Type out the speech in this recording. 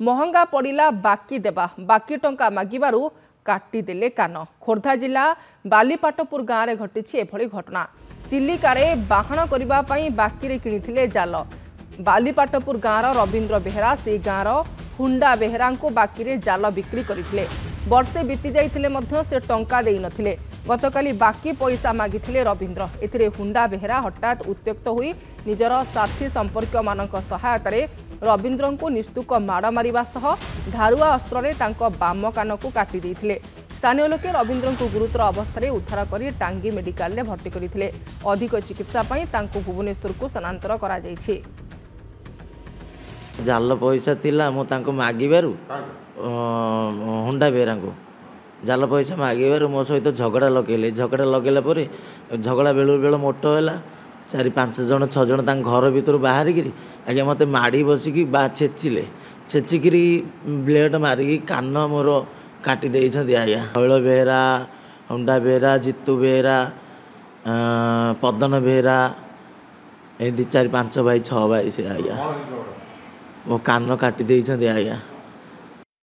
महंगा पड़िला बाकी देवा बाकी टंका मागिबारु काटिदेले कान। खोर्धा जिला बालीपाटपुर गाँव में घटी एभली घटना। चिलिकारे बाहन करने बाकी किଣିथिले जाल। बालीपाटपुर गाँव रवींद्र बेहेरा से गाँव हुंडा बेहेरा को बाकी जाल बिक्री करथिले। वर्षे बीती जाइथिले मध्य से टंका देई नथिले। गतकाली बाकी पैसा मागिथिले रवींद्र। एथिरे हुंडा बेहेरा हठात उत्त्यक्त होई निजर साथी संपर्क मानक सहायतारे रवींद्र को निस्तुक माड़ मारिबा सह धारुआ अस्त्र तांको बाम कान को काटी देइथिले। स्थानीय लोके रवींद्र को गुरुतर अवस्था उद्धार कर टांगी मेडिकल भर्ती करथिले। अधिक चिकित्सा पई तांको भुवनेश्वर को स्थानांतर करा जायछि। जाल पैसा थिला मो तांको मागिबारु हुंडा बेहेरा को जाल पैसा मागिबारु मो सहित झगड़ा लगेला परे झगड़ा बेलू बेल मोट है 4-5 जन 6 जन घर भीतर बाहर गिरी आज्ञा मत माड़ी बसिकी बा छेचिकी ब्लेड मारिकी कान मोर काटी देइछथि आज्ञा। शैल बेहेरा, हुंडा बेहेरा, जितू बेहेरा, पदन बेहेरा ए 4-5 भाई 6 भाई से आज्ञा मो कान काटी देइछथि आज्ञा।